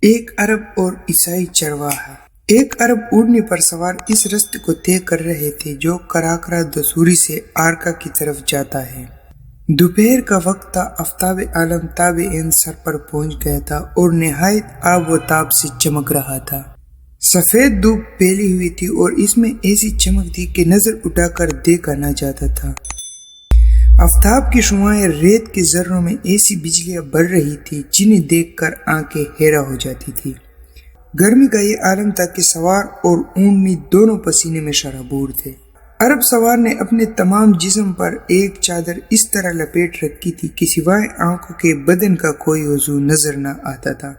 ایک عرب اور عیسائی چرواہا ایک عرب اونٹنی پر سوار اس رستے کو طے کر رہے تھے جو کراکرا دسوری سے آرکا کی طرف جاتا ہے۔ دوپہر کا وقت تھا، آفتاب عالم تاب عین سر پر پہنچ گیا تھا اور نہایت آب و تاب سے چمک رہا تھا۔ سفید دھوپ پھیلی ہوئی تھی اور اس میں ایسی چمک تھی کہ نظر اٹھا کر دیکھا نہ جاتا تھا۔ آفتاب کی شعاعیں ریت کے ذروں میں ایسی بجلیاں بڑھ رہی تھی جنہیں دیکھ کر آنکھیں حیران ہو جاتی تھی۔ گرمی کا یہ عالم تھا کہ سوار اور اونٹنی دونوں پسینے میں شرابور تھے۔ عرب سوار نے اپنے تمام جسم پر ایک چادر اس طرح لپیٹ رکھی تھی کہ سوائے آنکھوں کے بدن کا کوئی عضو نظر نہ آتا تھا۔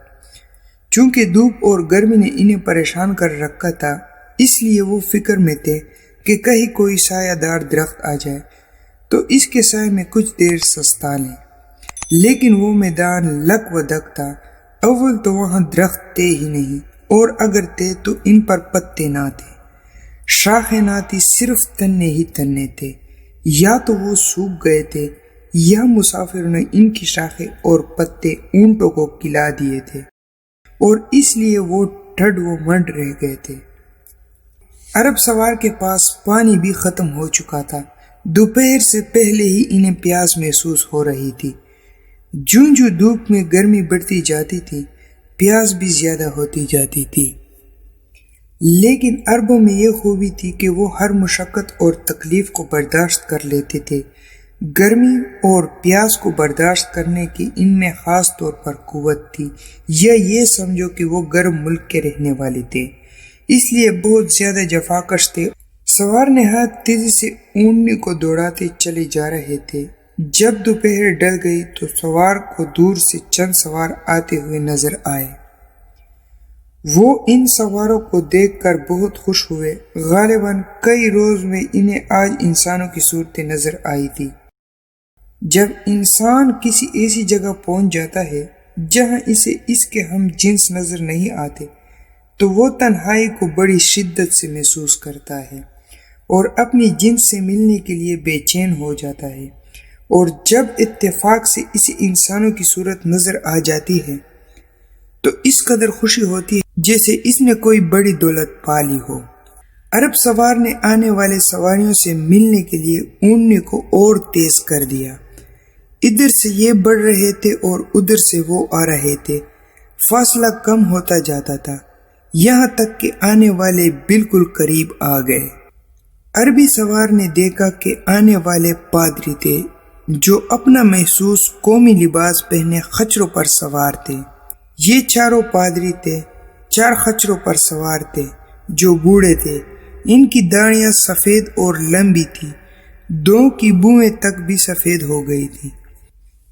چونکہ دھوپ اور گرمی نے انہیں پریشان کر رکھا تھا، اس لیے وہ فکر میں تھے کہ کہیں کوئی سایہ دار درخت آ جائے تو اس کے سائے میں کچھ دیر سستا لیں۔ لیکن وہ میدان لک و دک تھا۔ اول تو وہاں درخت تھے ہی نہیں، اور اگر تھے تو ان پر پتے نہ تھے، شاخیں نہ تھی، صرف تنے ہی تنے تھے۔ یا تو وہ سوکھ گئے تھے یا مسافروں نے ان کی شاخیں اور پتے اونٹوں کو کھلا دیے تھے اور اس لیے وہ ٹھڈ و منڈ رہ گئے تھے۔ عرب سوار کے پاس پانی بھی ختم ہو چکا تھا۔ دوپہر سے پہلے ہی انہیں پیاس محسوس ہو رہی تھی۔ جوں جوں دھوپ میں گرمی بڑھتی جاتی تھی، پیاس بھی زیادہ ہوتی جاتی تھی۔ لیکن عربوں میں یہ خوبی تھی کہ وہ ہر مشقت اور تکلیف کو برداشت کر لیتے تھے۔ گرمی اور پیاس کو برداشت کرنے کی ان میں خاص طور پر قوت تھی، یا یہ سمجھو کہ وہ گرم ملک کے رہنے والے تھے، اس لیے بہت زیادہ جفاکش تھے۔ سوار نہایت تیزی سے اونٹنی کو دوڑاتے چلے جا رہے تھے۔ جب دوپہر ڈل گئی تو سوار کو دور سے چند سوار آتے ہوئے نظر آئے۔ وہ ان سواروں کو دیکھ کر بہت خوش ہوئے۔ غالباً کئی روز میں انہیں آج انسانوں کی صورتیں نظر آئی تھی۔ جب انسان کسی ایسی جگہ پہنچ جاتا ہے جہاں اسے اس کے ہم جنس نظر نہیں آتے تو وہ تنہائی کو بڑی شدت سے محسوس کرتا ہے اور اپنی جنس سے ملنے کے لیے بے چین ہو جاتا ہے، اور جب اتفاق سے اسے انسانوں کی صورت نظر آ جاتی ہے تو اس قدر خوشی ہوتی ہے جیسے اس نے کوئی بڑی دولت پا لی ہو۔ عرب سوار نے آنے والے سواریوں سے ملنے کے لیے اونٹنی کو اور تیز کر دیا۔ ادھر سے یہ بڑھ رہے تھے اور ادھر سے وہ آ رہے تھے۔ فاصلہ کم ہوتا جاتا تھا، یہاں تک کہ آنے والے بالکل قریب آ گئے۔ عربی سوار نے دیکھا کہ آنے والے پادری تھے جو اپنا محسوس قومی لباس پہنے خچروں پر سوار تھے۔ یہ چاروں پادری تھے، 4 خچروں پر سوار تھے جو بوڑھے تھے۔ ان کی داڑھیاں سفید اور لمبی تھی، 2 کی بوئیں تک بھی سفید ہو گئی تھی۔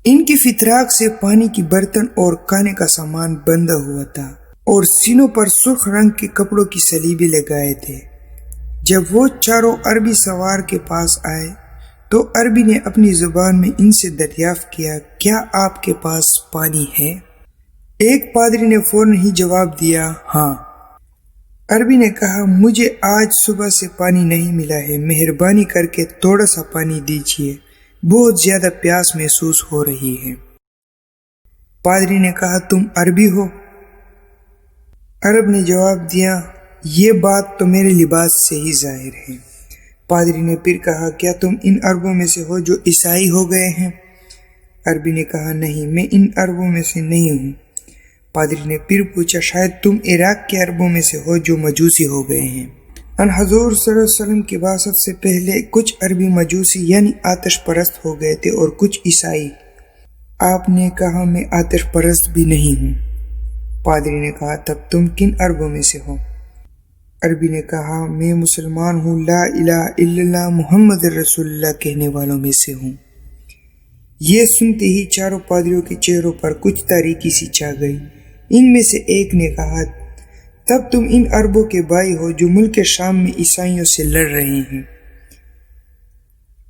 ان کی فتراک سے پانی کی برتن اور کھانے کا سامان بندھا ہوا تھا اور سینوں پر سرخ رنگ کے کپڑوں کی سلیبیں لگائے تھے۔ جب وہ چاروں عربی سوار کے پاس آئے تو عربی نے اپنی زبان میں ان سے دریافت کیا، کیا آپ کے پاس پانی ہے؟ ایک پادری نے فوراً ہی جواب دیا، ہاں۔ عربی نے کہا، مجھے آج صبح سے پانی نہیں ملا ہے، مہربانی کر کے تھوڑا سا پانی دیجیے، بہت زیادہ پیاس محسوس ہو رہی ہے۔ پادری نے کہا، تم عربی ہو؟ عرب نے جواب دیا، یہ بات تو میرے لباس سے ہی ظاہر ہے۔ پادری نے پھر کہا، کیا تم ان عربوں میں سے ہو جو عیسائی ہو گئے ہیں؟ عربی نے کہا، نہیں، میں ان عربوں میں سے نہیں ہوں۔ پادری نے پھر پوچھا، شاید تم عراق کے عربوں میں سے ہو جو مجوسی ہو گئے ہیں۔ ان حضور صلی اللہ علیہ وسلم کی بعثت سے پہلے کچھ عربی مجوسی یعنی آتش پرست ہو گئے تھے اور کچھ عیسائی۔ آپ نے کہا، میں آتش پرست بھی نہیں ہوں۔ پادری نے کہا، تب تم کن عربوں میں سے ہو؟ عربی نے کہا، میں مسلمان ہوں، لا الہ الا اللہ محمد رسول اللہ کہنے والوں میں سے ہوں۔ یہ سنتے ہی چاروں پادریوں کے چہروں پر کچھ تاریکی سی چھا گئی۔ ان میں سے ایک نے کہا، تب تم ان عربوں کے بھائی ہو جو ملک شام میں عیسائیوں سے لڑ رہے ہیں۔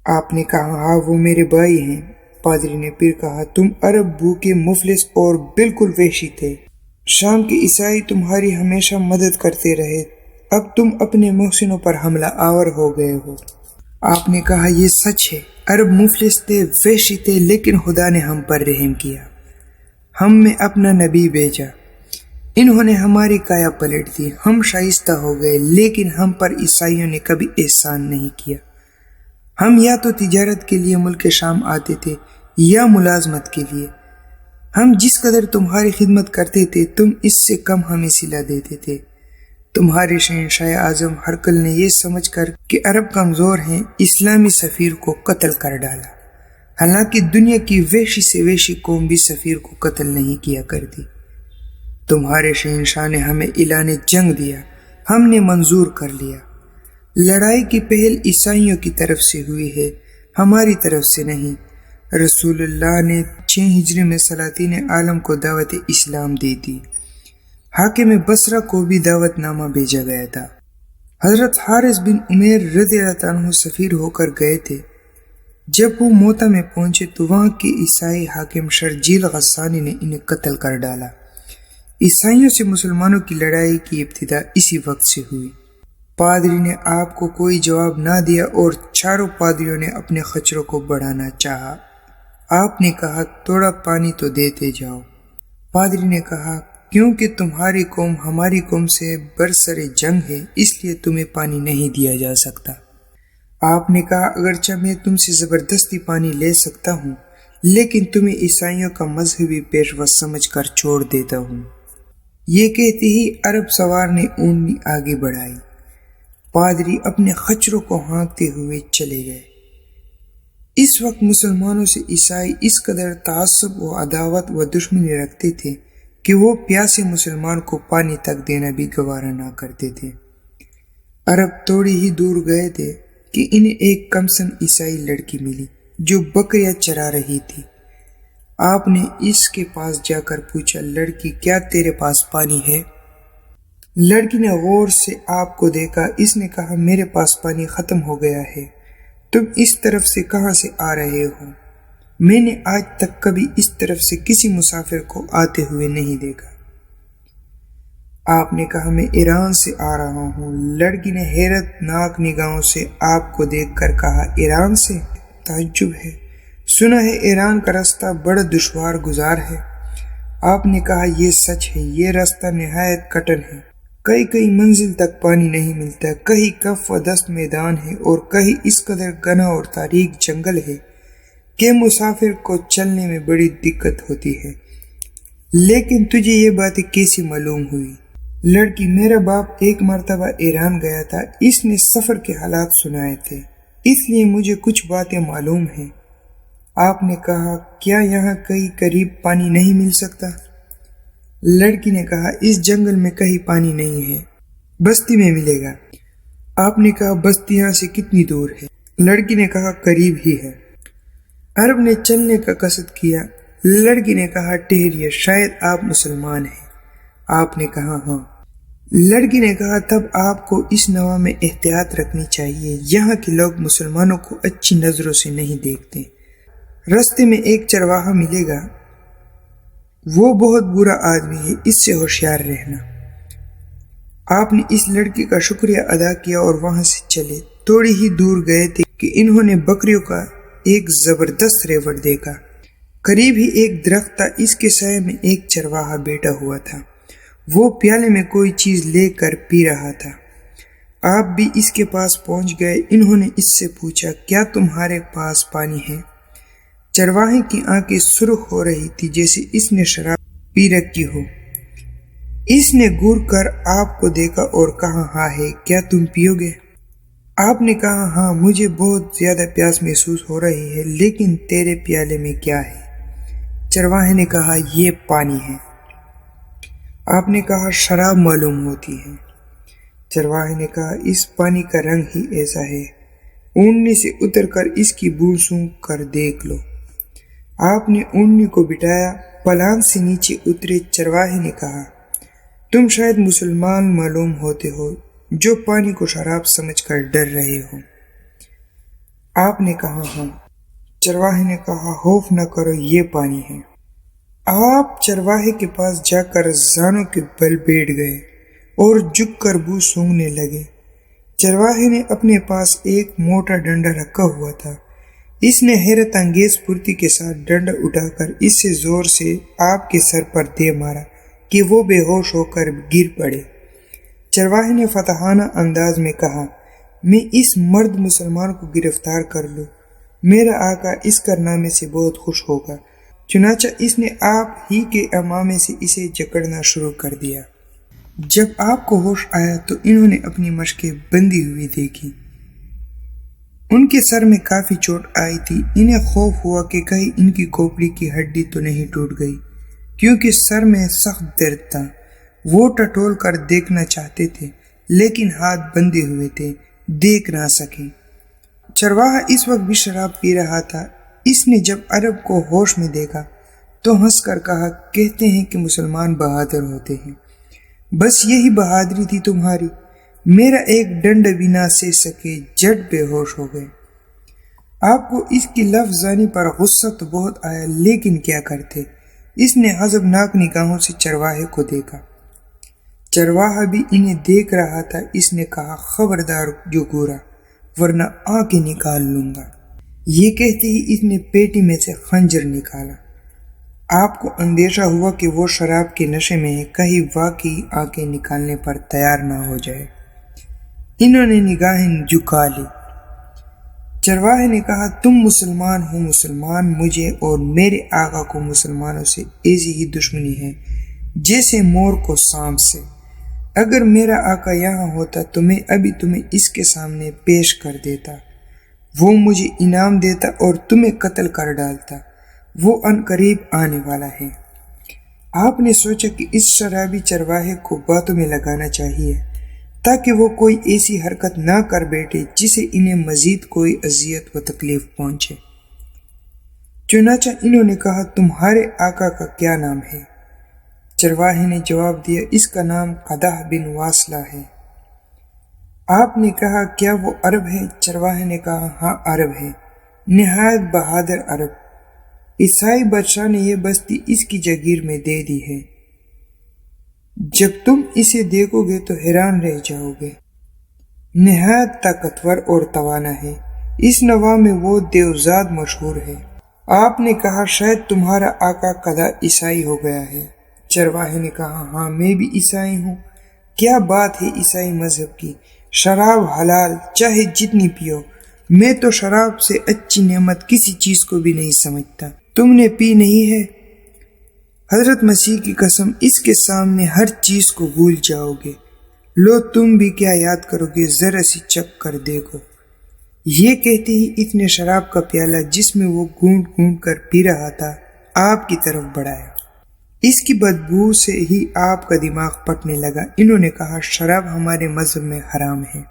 آپ نے کہا، ہاں، وہ میرے بھائی ہیں۔ پادری نے پھر کہا، تم عرب بھوکے، مفلس اور بالکل وحشی تھے۔ شام کے عیسائی تمہاری ہمیشہ مدد کرتے رہے، اب تم اپنے محسنوں پر حملہ آور ہو گئے ہو۔ آپ نے کہا، یہ سچ ہے، عرب مفلس تھے، وحشی تھے، لیکن خدا نے ہم پر رحم کیا، ہم میں اپنا نبی بھیجا انہوں نے ہماری کایا پلٹ دی، ہم شائستہ ہو گئے، لیکن ہم پر عیسائیوں نے کبھی احسان نہیں کیا۔ ہم یا تو تجارت کے لیے ملک شام آتے تھے یا ملازمت کے لیے۔ ہم جس قدر تمہاری خدمت کرتے تھے تم اس سے کم ہمیں صلہ دیتے تھے۔ تمہارے شہنشاہ اعظم ہرقل نے یہ سمجھ کر کہ عرب کمزور ہیں اسلامی سفیر کو قتل کر ڈالا، حالانکہ دنیا کی وحشی سے وحشی قوم بھی سفیر کو قتل نہیں کیا کرتی۔ تمہارے شہنشاہ نے ہمیں اعلان جنگ دیا، ہم نے منظور کر لیا۔ لڑائی کی پہل عیسائیوں کی طرف سے ہوئی ہے، ہماری طرف سے نہیں۔ رسول اللہ نے 6 ہجری میں سلاطین عالم کو دعوت اسلام دی تھی۔ حاکم بصرہ کو بھی دعوت نامہ بھیجا گیا تھا۔ حضرت حارث بن عمیر رضی اللہ عنہ سفیر ہو کر گئے تھے۔ جب وہ موتا میں پہنچے تو وہاں کے عیسائی حاکم شرجیل غسانی نے انہیں قتل کر ڈالا۔ عیسائیوں سے مسلمانوں کی لڑائی کی ابتدا اسی وقت سے ہوئی۔ پادری نے آپ کو کوئی جواب نہ دیا اور چاروں پادریوں نے اپنے خچروں کو بڑھانا چاہا۔ آپ نے کہا تھوڑا پانی تو دیتے جاؤ۔ پادری نے کہا کیونکہ تمہاری قوم ہماری قوم سے برسر جنگ ہے اس لیے تمہیں پانی نہیں دیا جا سکتا۔ آپ نے کہا اگرچہ میں تم سے زبردستی پانی لے سکتا ہوں لیکن تمہیں عیسائیوں کا مذہبی پیشوا سمجھ کر چھوڑ دیتا ہوں۔ یہ کہتے ہی عرب سوار نے اونٹنی آگے بڑھائی۔ پادری اپنے خچروں کو ہانکتے ہوئے چلے گئے۔ اس وقت مسلمانوں سے عیسائی اس قدر تعصب و عداوت و دشمنی رکھتے تھے کہ وہ پیاسے مسلمان کو پانی تک دینا بھی گوارا نہ کرتے تھے۔ عرب تھوڑی ہی دور گئے تھے کہ انہیں ایک کمسن عیسائی لڑکی ملی جو بکریاں چرا رہی تھی۔ آپ نے اس کے پاس جا کر پوچھا لڑکی کیا تیرے پاس پانی ہے؟ لڑکی نے غور سے آپ کو دیکھا، اس نے کہا میرے پاس پانی ختم ہو گیا ہے، تم اس طرف سے کہاں سے آ رہے ہو؟ میں نے آج تک کبھی اس طرف سے کسی مسافر کو آتے ہوئے نہیں دیکھا۔ آپ نے کہا میں ایران سے آ رہا ہوں۔ لڑکی نے حیرت ناک نگاہوں سے آپ کو دیکھ کر کہا ایران سے؟ تعجب ہے، سنا ہے ایران کا رستہ بڑا دشوار گزار ہے۔ آپ نے کہا یہ سچ ہے، یہ راستہ نہایت کٹن ہے، کئی منزل تک پانی نہیں ملتا، کہیں کف و دست میدان ہے اور کہیں اس قدر گھنا اور تاریک جنگل ہے کہ مسافر کو چلنے میں بڑی دقت ہوتی ہے۔ لیکن تجھے یہ باتیں کیسی معلوم ہوئی؟ لڑکی میرا باپ ایک مرتبہ ایران گیا تھا، اس نے سفر کے حالات سنائے تھے، اس لیے مجھے کچھ باتیں معلوم ہیں۔ آپ نے کہا کیا یہاں کہیں قریب پانی نہیں مل سکتا؟ لڑکی نے کہا اس جنگل میں کہیں پانی نہیں ہے، بستی میں ملے گا۔ آپ نے کہا بستی یہاں سے کتنی دور ہے؟ لڑکی نے کہا قریب ہی ہے۔ عرب نے چلنے کا قصد کیا۔ لڑکی نے کہا ٹھہریے، شاید آپ مسلمان ہیں۔ آپ نے کہا ہاں۔ لڑکی نے کہا تب آپ کو اس نوا میں احتیاط رکھنی چاہیے، یہاں کے لوگ مسلمانوں کو اچھی نظروں سے نہیں دیکھتے۔ رستے میں ایک چرواہا ملے گا، وہ بہت برا آدمی ہے، اس سے ہوشیار رہنا۔ آپ نے اس لڑکی کا شکریہ ادا کیا اور وہاں سے چلے۔ تھوڑی ہی دور گئے تھے کہ انہوں نے بکریوں کا ایک زبردست ریوڑ دیکھا۔ قریب ہی ایک درخت تھا، اس کے سائے میں ایک چرواہا بیٹھا ہوا تھا، وہ پیالے میں کوئی چیز لے کر پی رہا تھا۔ آپ بھی اس کے پاس پہنچ گئے۔ انہوں نے اس سے پوچھا کیا تمہارے پاس پانی ہے؟ چرواہے کی آنکھیں سرخ ہو رہی تھی جیسے اس نے شراب پی رکھی ہو۔ اس نے گور کر آپ کو دیکھا اور کہا ہاں ہے، کیا تم پیو گے؟ آپ نے کہا ہاں، مجھے بہت زیادہ پیاس محسوس ہو رہی ہے، لیکن تیرے پیالے میں کیا ہے؟ چرواہے نے کہا یہ پانی ہے۔ آپ نے کہا شراب معلوم ہوتی ہے۔ چرواہے نے کہا اس پانی کا رنگ ہی ایسا ہے، اونٹنی سے اتر کر اس کی بوند سونگھ کر دیکھ لو۔ آپ نے اونٹنی کو بٹھایا، پلان سے نیچے اترے۔ چرواہے نے کہا تم شاید مسلمان معلوم ہوتے ہو جو پانی کو شراب سمجھ کر ڈر رہے ہو۔ آپ نے کہا ہاں۔ چرواہے نے کہا خوف نہ کرو، یہ پانی ہے۔ آپ چرواہے کے پاس جا کر زانوں کے بل بیٹھ گئے اور جھک کر بو سونگھنے لگے۔ چرواہے نے اپنے پاس ایک موٹا ڈنڈا رکھا ہوا تھا، اس نے حیرت انگیز پھرتی کے ساتھ ڈنڈا اٹھا کر اس سے زور سے آپ کے سر پر دے مارا کہ وہ بے ہوش ہو کر گر پڑے۔ چرواہے نے فتحانہ انداز میں کہا، میں اس مرد مسلمان کو گرفتار کر لوں، میرا آقا اس کارنامے سے بہت خوش ہوگا۔ چنانچہ اس نے آپ ہی کے امامے سے اسے جکڑنا شروع کر دیا۔ جب آپ کو ہوش آیا تو انہوں نے اپنی مشقیں بندھی ہوئی دیکھی۔ ان کے سر میں کافی چوٹ آئی تھی۔ انہیں خوف ہوا کہ کہیں ان کی کھوپڑی کی ہڈی تو نہیں ٹوٹ گئی، کیونکہ سر میں سخت درد تھا۔ وہ ٹٹول کر دیکھنا چاہتے تھے لیکن ہاتھ بندھے ہوئے تھے، دیکھ نہ سکے۔ چرواہا اس وقت بھی شراب پی رہا تھا۔ اس نے جب عرب کو ہوش میں دیکھا تو ہنس کر کہا، کہتے ہیں کہ مسلمان بہادر ہوتے ہیں، بس یہی بہادری تھی تمہاری، میرا ایک ڈنڈ بھی نہ سہ سکے، جٹ بے ہوش ہو گئے۔ آپ کو اس کی لفظ زانی پر غصہ تو بہت آیا، لیکن کیا کرتے؟ اس نے غضبناک نگاہوں سے چرواہے کو دیکھا۔ چرواہا بھی انہیں دیکھ رہا تھا۔ اس نے کہا، خبردار جو گورا، ورنہ آنکھیں نکال لوں گا۔ یہ کہتے ہی اس نے پیٹی میں سے خنجر نکالا۔ آپ کو اندیشہ ہوا کہ وہ شراب کے نشے میں ہے، کہیں واقعی آنکھیں نکالنے پر تیار نہ ہو جائے۔ انہوں نے نگاہیں جھکا لی۔ چرواہے نے کہا، تم مسلمان ہو، مسلمان مجھے اور میرے آقا کو مسلمانوں سے ایسی ہی دشمنی ہے جیسے مور کو سانپ سے۔ اگر میرا آقا یہاں ہوتا تو میں ابھی تمہیں اس کے سامنے پیش کر دیتا، وہ مجھے انعام دیتا اور تمہیں قتل کر ڈالتا۔ وہ ان قریب آنے والا ہے۔ آپ نے سوچا کہ اس شرابی چرواہے کو باتوں میں لگانا چاہیے تاکہ وہ کوئی ایسی حرکت نہ کر بیٹھے جسے انہیں مزید کوئی اذیت و تکلیف پہنچے۔ چنانچہ انہوں نے کہا، تمہارے آقا کا کیا نام ہے؟ چرواہے نے جواب دیا، اس کا نام قدح بن واصلہ ہے۔ آپ نے کہا، کیا وہ عرب ہے؟ چرواہے نے کہا، ہاں عرب ہے، نہایت بہادر عرب۔ عیسائی بادشاہ نے یہ بستی اس کی جاگیر میں دے دی ہے۔ جب تم اسے دیکھو گے تو حیران رہ جاؤ گے، نہایت طاقتور اور توانا ہے۔ اس نواح میں وہ دیوزاد مشہور ہے۔ آپ نے کہا، شاید تمہارا آقا قدح عیسائی ہو گیا ہے۔ چرواہے نے کہا، ہاں میں بھی عیسائی ہوں۔ کیا بات ہے عیسائی مذہب کی، شراب حلال، چاہے جتنی پیو۔ میں تو شراب سے اچھی نعمت کسی چیز کو بھی نہیں سمجھتا۔ تم نے پی نہیں ہے؟ حضرت مسیح کی قسم، اس کے سامنے ہر چیز کو بھول جاؤ گے۔ لو تم بھی کیا یاد کرو گے، ذرا سی چکھ کر دیکھو۔ یہ کہتے ہی اس نے شراب کا پیالہ جس میں وہ گھونٹ گھونٹ کر پی رہا تھا آپ کی طرف بڑھایا۔ اس کی بدبو سے ہی آپ کا دماغ پھٹنے لگا۔ انہوں نے کہا، شراب ہمارے مذہب میں حرام ہے۔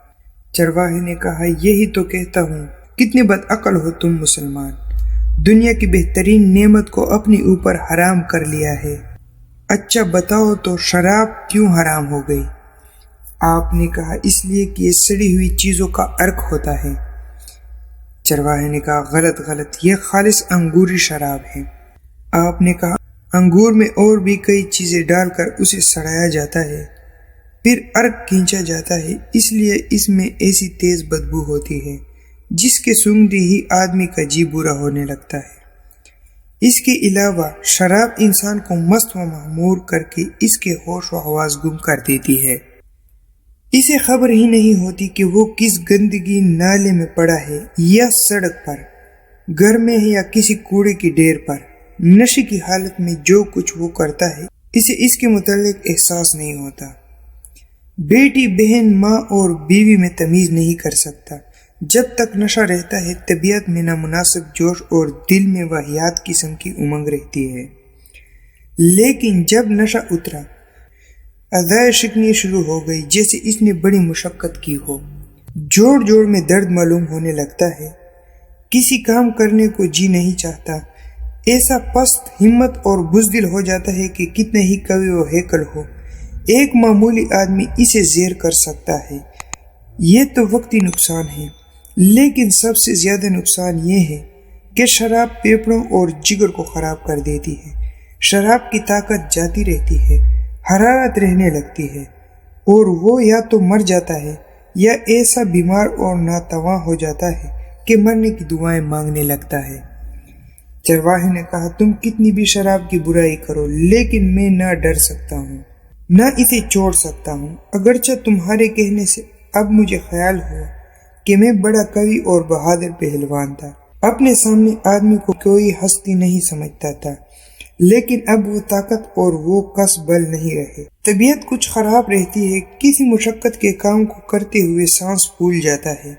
چرواہے نے کہا، یہی تو کہتا ہوں، کتنے بد عقل ہو تم مسلمان، دنیا کی بہترین نعمت کو اپنے اوپر حرام کر لیا ہے۔ اچھا بتاؤ تو شراب کیوں حرام ہو گئی؟ آپ نے کہا، اس لیے کہ یہ سڑی ہوئی چیزوں کا عرق ہوتا ہے۔ چرواہے نے کہا، غلط غلط، یہ خالص انگوری شراب ہے۔ آپ نے کہا، انگور میں اور بھی کئی چیزیں ڈال کر اسے سڑایا جاتا ہے، پھر عرق کھینچا جاتا ہے، اس لیے اس میں ایسی تیز بدبو ہوتی ہے جس کے سونگھتے ہی آدمی کا جی برا ہونے لگتا ہے۔ اس کے علاوہ شراب انسان کو مست و مخمور کر کے اس کے ہوش و حواس گم کر دیتی ہے۔ اسے خبر ہی نہیں ہوتی کہ وہ کس گندگی نالے میں پڑا ہے، یا سڑک پر، گھر میں ہے یا کسی کوڑے کی ڈھیر پر۔ نشے کی حالت میں جو کچھ وہ کرتا ہے اسے اس کے متعلق احساس نہیں ہوتا۔ بیٹی، بہن، ماں اور بیوی میں تمیز نہیں کر سکتا۔ جب تک نشہ رہتا ہے طبیعت میں نامناسب جوش اور دل میں واہیات قسم کی امنگ رہتی ہے، لیکن جب نشہ اترا اعضائے شکنی شروع ہو گئی جیسے اس نے بڑی مشقت کی ہو۔ جوڑ جوڑ میں درد معلوم ہونے لگتا ہے، کسی کام کرنے کو جی نہیں چاہتا، ایسا پست ہمت اور بزدل ہو جاتا ہے کہ کتنے ہی قوی و ہیکل ہو، ایک معمولی آدمی اسے زیر کر سکتا ہے۔ یہ تو وقتی نقصان ہے، لیکن سب سے زیادہ نقصان یہ ہے کہ شراب پھیپھڑوں اور جگر کو خراب کر دیتی ہے۔ شراب کی طاقت جاتی رہتی ہے، حرارت رہنے لگتی ہے، اور وہ یا تو مر جاتا ہے یا ایسا بیمار اور ناتواں ہو جاتا ہے کہ مرنے کی دعائیں مانگنے لگتا ہے۔ چرواہے نے کہا تم کتنی بھی شراب کی برائی کرو لیکن میں نہ ڈر سکتا ہوں نہ اسے چھوڑ سکتا ہوں، اگرچہ تمہارے کہنے سے اب مجھے خیال ہوا کہ میں بڑا قوی اور بہادر پہلوان تھا، اپنے سامنے آدمی کو کوئی ہستی نہیں سمجھتا تھا، لیکن اب وہ طاقت اور وہ کس بل نہیں رہے۔ طبیعت کچھ خراب رہتی ہے، کسی مشقت کے کام کو کرتے ہوئے سانس پھول جاتا ہے۔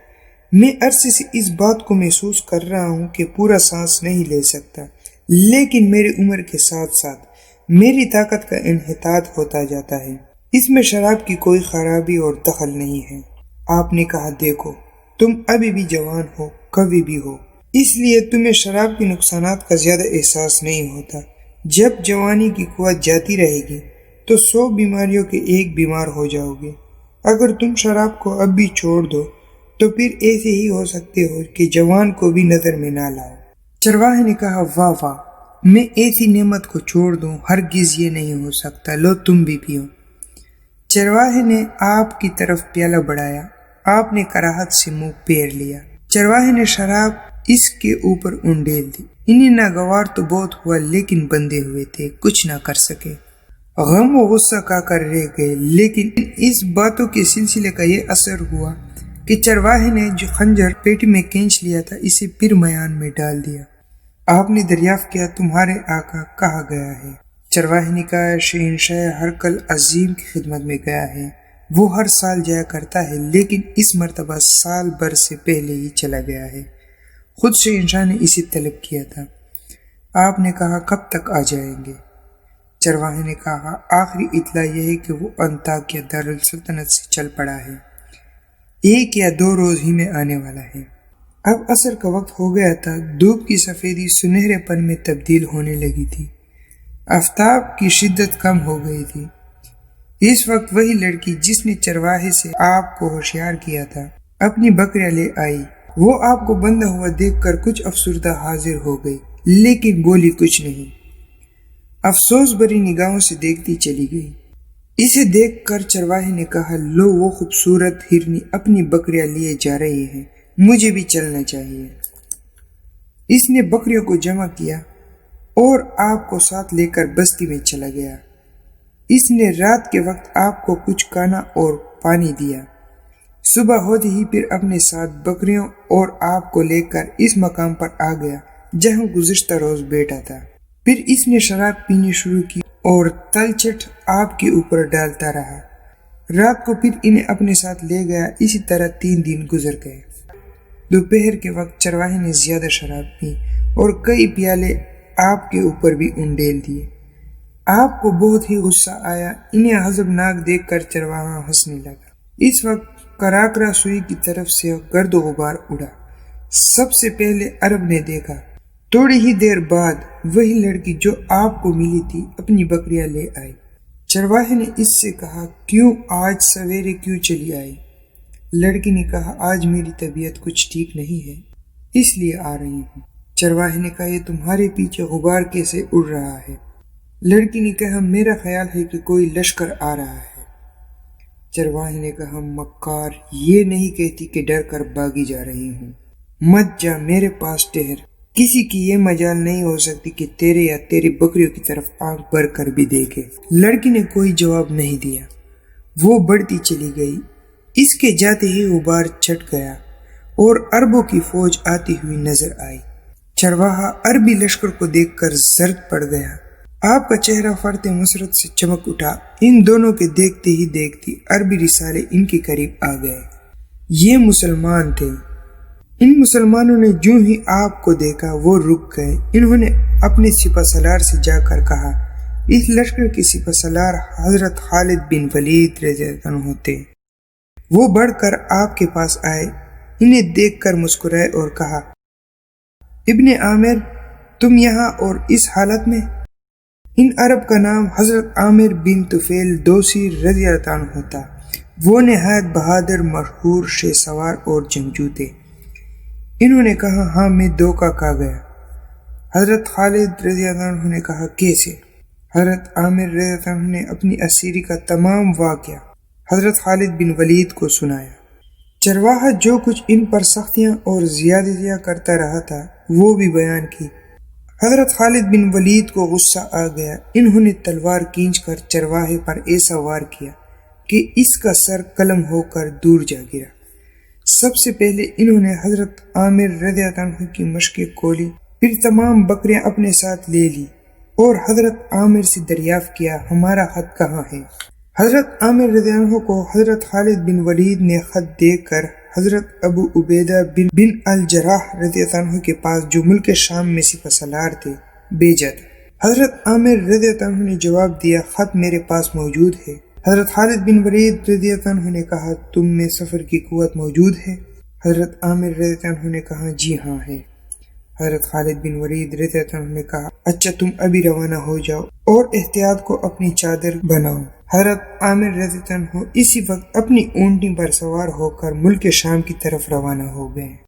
میں عرصے سے اس بات کو محسوس کر رہا ہوں کہ پورا سانس نہیں لے سکتا، لیکن میری عمر کے ساتھ ساتھ میری طاقت کا انحطاط ہوتا جاتا ہے۔ اس میں شراب کی کوئی خرابی اور دخل نہیں ہے۔ آپ نے کہا دیکھو تم ابھی بھی جوان ہو، قوی بھی ہو، اس لیے تمہیں شراب کے نقصانات کا زیادہ احساس نہیں ہوتا۔ جب جوانی کی قوت جاتی رہے گی تو 100 بیماریوں کے ایک بیمار ہو جاؤ گے۔ اگر تم شراب کو اب بھی چھوڑ دو تو پھر ایسے ہی ہو سکتے ہو کہ جوان کو بھی نظر میں نہ لاؤ۔ چرواہے نے کہا واہ واہ، میں ایسی نعمت کو چھوڑ دوں؟ ہرگز یہ نہیں ہو سکتا، لو تم بھی پیو۔ چرواہے نے آپ کی طرف پیالہ بڑھایا، آپ نے کراہت سے منہ پھیر لیا۔ چرواہے نے شراب اس کے اوپر انڈیل دی۔ انہیں ناگوار تو بہت ہوا لیکن بندھے ہوئے تھے، کچھ نہ کر سکے، غم و غصہ کا کر رہ گئے۔ لیکن اس باتوں کے سلسلے کا یہ اثر ہوا کہ چرواہے نے جو خنجر پیٹی میں کھینچ لیا تھا اسے پھر میان میں ڈال دیا۔ آپ نے دریافت کیا تمہارے آقا کہاں گیا ہے؟ چرواہے نے کہا شہنشاہ ہرقل عظیم کی خدمت میں گیا ہے، وہ ہر سال جایا کرتا ہے لیکن اس مرتبہ سال بھر سے پہلے ہی چلا گیا ہے، خود شہنشاہ نے اسے طلب کیا تھا۔ آپ نے کہا کب تک آ جائیں گے؟ چرواہے نے کہا آخری اطلاع یہ ہے کہ وہ انطاکیہ دارالسلطنت سے چل پڑا ہے، 1 یا 2 روز ہی میں آنے والا ہے۔ اب عصر کا وقت ہو گیا تھا، دھوپ کی سفیدی سنہرے پن میں تبدیل ہونے لگی تھی، آفتاب کی شدت کم ہو گئی تھی۔ اس وقت وہی لڑکی جس نے چرواہے سے آپ کو ہوشیار کیا تھا اپنی بکریاں لے آئی۔ وہ آپ کو بندھا ہوا دیکھ کر کچھ افسردہ حاضر ہو گئی لیکن بولی کچھ نہیں، افسوس بھری نگاہوں سے دیکھتی چلی گئی۔ اسے دیکھ کر چرواہے نے کہا لو وہ خوبصورت ہرنی اپنی بکریاں لیے جا رہی ہے، مجھے بھی چلنا چاہیے۔ اس نے بکریوں کو جمع کیا اور آپ کو ساتھ لے کر بستی میں چلا گیا۔ اس نے رات کے وقت آپ کو کچھ کھانا اور پانی دیا۔ صبح ہوتے ہی پھر اپنے ساتھ بکریوں اور آپ کو لے کر اس مقام پر آ گیا جہاں گزشتہ روز بیٹھا تھا۔ پھر اس نے شراب پینی شروع کی اور تلچھٹ آپ کے اوپر ڈالتا رہا۔ رات کو پھر انہیں اپنے ساتھ لے گیا۔ اسی طرح 3 دن گزر گئے۔ دوپہر کے وقت چرواہے نے زیادہ شراب پی اور کئی پیالے آپ کے اوپر بھی انڈیل دیے۔ آپ کو بہت ہی غصہ آیا۔ انہیں عذابناک دیکھ کر چرواہا ہنسنے لگا۔ اس وقت کراکرا سوئی کی طرف سے گرد و غبار اڑا۔ سب سے پہلے عرب نے دیکھا۔ تھوڑی ہی دیر بعد وہی لڑکی جو آپ کو ملی تھی اپنی بکریاں لے آئی۔ چرواہے نے اس سے کہا کیوں آج سویرے کیوں چلی آئی؟ لڑکی نے کہا آج میری طبیعت کچھ ٹھیک نہیں ہے اس لیے آ رہی ہوں۔ چرواہے نے کہا یہ تمہارے پیچھے غبار کیسے اڑ رہا ہے؟ لڑکی نے کہا میرا خیال ہے کہ کوئی لشکر آ رہا ہے۔ چرواہے نے کہا مکار، یہ نہیں کہتی کہ ڈر کر بھاگی جا رہی ہوں، مت جا، میرے پاس ٹھہر، کسی کی یہ مجال نہیں ہو سکتی کہ تیرے یا تیری بکریوں کی طرف آنکھ بھر کر بھی دیکھے۔ لڑکی نے کوئی جواب نہیں دیا، وہ بڑھتی چلی گئی۔ اس کے جاتے ہی غبار چھٹ گیا اور عربوں کی فوج آتی ہوئی نظر آئی۔ چرواہا عربی لشکر کو دیکھ کر زرد پڑ گیا۔ آپ کا چہرہ فرط مسرت سے چمک اٹھا۔ ان دونوں کے دیکھتے ہی دیکھتی عربی رسالے ان کے قریب آ گئے۔ یہ مسلمان تھے۔ ان مسلمانوں نے جو ہی آپ کو دیکھا وہ رک گئے۔ انہوں نے اپنے سپہ سالار سے جا کر کہا اس لشکر کے سپہ سالار حضرت خالد بن ولید رضی اللہ عنہ تھے۔ وہ بڑھ کر آپ کے پاس آئے، انہیں دیکھ کر مسکرائے اور کہا ابن عامر تم یہاں اور اس حالت میں؟ ان عرب کا نام حضرت عامر بن طفیل دوسی رضی اللہ عنہ تھا۔ وہ نہایت بہادر، مشہور شہ سوار اور جنگجو تھے۔ انہوں نے کہا ہاں میں دھوکہ کھا گیا۔ حضرت خالد رضی اللہ عنہ نے کہا کیسے؟ حضرت عامر رضی اللہ عنہ نے اپنی اسیری کا تمام واقعہ حضرت خالد بن ولید کو سنایا۔ چرواہا جو کچھ ان پر سختیاں اور زیادتیاں کرتا رہا تھا وہ بھی بیان کی۔ حضرت خالد بن ولید کو غصہ آ گیا۔ انہوں نے تلوار کھینچ کر چرواہے پر ایسا وار کیا کہ اس کا سر قلم ہو کر دور جا گرا۔ سب سے پہلے انہوں نے حضرت عامر رضی اللہ عنہ کی مشقیں کھولی، پھر تمام بکریاں اپنے ساتھ لے لی اور حضرت عامر سے دریافت کیا ہمارا خط کہاں ہے۔ حضرت عامر رضی اللہ عنہ کو حضرت خالد بن ولید نے خط دے کر حضرت ابو عبیدہ بن الجراح رضی اللہ عنہ کے پاس، جو ملک شام میں سپہ سالار تھے، بھیجا تھا۔ حضرت عامر رضی اللہ عنہ نے جواب دیا خط میرے پاس موجود ہے۔ حضرت خالد بن ولید رضی اللہ عنہ نے کہا تم میں سفر کی قوت موجود ہے؟ حضرت عامر رضی اللہ عنہ نے کہا جی ہاں ہے۔ حضرت خالد بن ولید رضی اللہ عنہ نے کہا اچھا تم ابھی روانہ ہو جاؤ اور احتیاط کو اپنی چادر بناؤ۔ حضرت عامر رضی اللہ عنہ اسی وقت اپنی اونٹنی پر سوار ہو کر ملک شام کی طرف روانہ ہو گئے۔